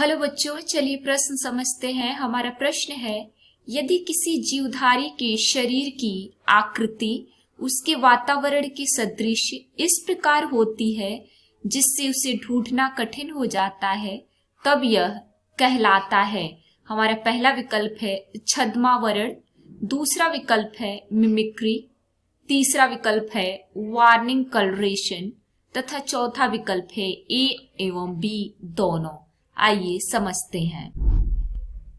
Hello बच्चों, चलिए प्रश्न समझते हैं। हमारा प्रश्न है, यदि किसी जीवधारी के शरीर की आकृति उसके वातावरण के सदृश इस प्रकार होती है जिससे उसे ढूंढना कठिन हो जाता है, तब यह कहलाता है। हमारा पहला विकल्प है छद्मावरण, दूसरा विकल्प है मिमिक्री, तीसरा विकल्प है वार्निंग कलरेशन तथा चौथा विकल्प है ए एवं बी दोनों। आइए समझते हैं।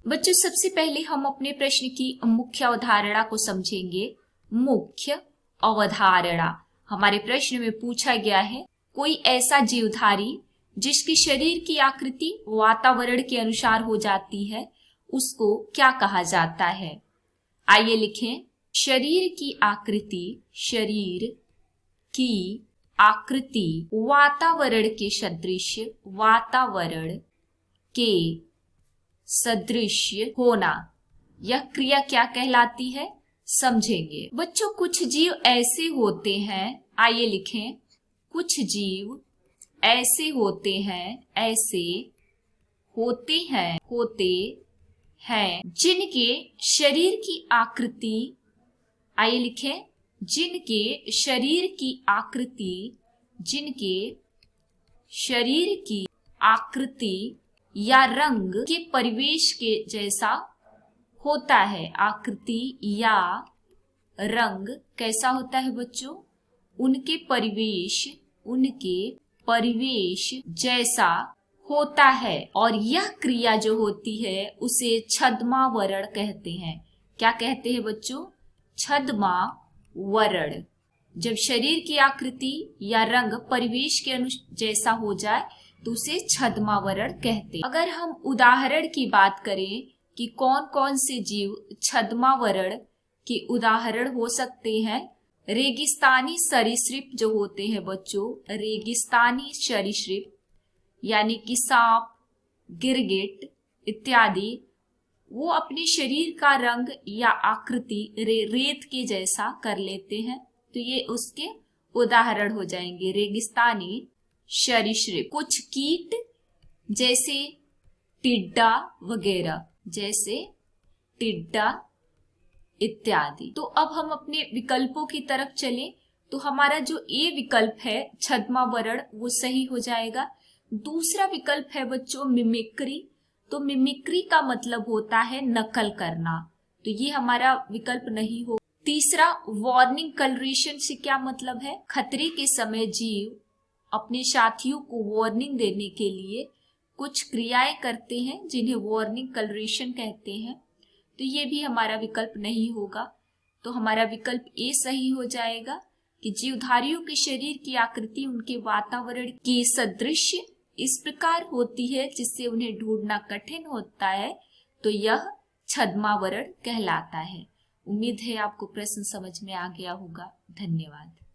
बच्चों, सबसे पहले हम अपने प्रश्न की मुख्य अवधारणा को समझेंगे। मुख्य अवधारणा हमारे प्रश्न में पूछा गया है, कोई ऐसा जीवधारी जिसके शरीर की आकृति वातावरण के अनुसार हो जाती है, उसको क्या कहा जाता है। आइए लिखें, शरीर की आकृति, शरीर की आकृति वातावरण के सदृश, वातावरण के सदृश होना, यह क्रिया क्या कहलाती है, समझेंगे। बच्चों, कुछ जीव ऐसे होते हैं, आइए लिखें, कुछ जीव ऐसे होते हैं जिनके शरीर की आकृति, आइए लिखें, जिनके शरीर की आकृति या रंग के परिवेश के जैसा होता है। आकृति या रंग कैसा होता है बच्चों, उनके परिवेश जैसा होता है। और यह क्रिया जो होती है उसे छद्मावरण कहते हैं। क्या कहते हैं बच्चों, छद्मावरण। जब शरीर की आकृति या रंग परिवेश के जैसा हो जाए तो उसे छद्मावरण कहते हैं। अगर हम उदाहरण की बात करें कि कौन कौन से जीव छद्मावरण के उदाहरण हो सकते हैं, रेगिस्तानी सरीसृप जो होते हैं बच्चों, रेगिस्तानी सरीसृप यानी कि सांप, गिरगिट इत्यादि, वो अपने शरीर का रंग या आकृति रेत के जैसा कर लेते हैं, तो ये उसके उदाहरण हो जाएंगे, रेगिस्तानी सरीसृप। कुछ कीट जैसे टिड्डा वगैरह, जैसे टिड्डा इत्यादि। तो अब हम अपने विकल्पों की तरफ चलें तो हमारा जो ए विकल्प है छद्मावरण वो सही हो जाएगा। दूसरा विकल्प है बच्चों मिमिक्री, तो मिमिक्री का मतलब होता है नकल करना, तो ये हमारा विकल्प नहीं हो। तीसरा वार्निंग कलरेशन से क्या मतलब है, खतरे के समय जीव अपने साथियों को वार्निंग देने के लिए कुछ क्रियाएं करते हैं जिन्हें वार्निंग कलरेशन कहते हैं, तो ये भी हमारा विकल्प नहीं होगा। तो हमारा विकल्प ए सही हो जाएगा कि जीवधारियों के शरीर की आकृति उनके वातावरण के सदृश इस प्रकार होती है जिससे उन्हें ढूंढना कठिन होता है, तो यह छद्मावरण कहलाता है। उम्मीद है आपको प्रश्न समझ में आ गया होगा। धन्यवाद।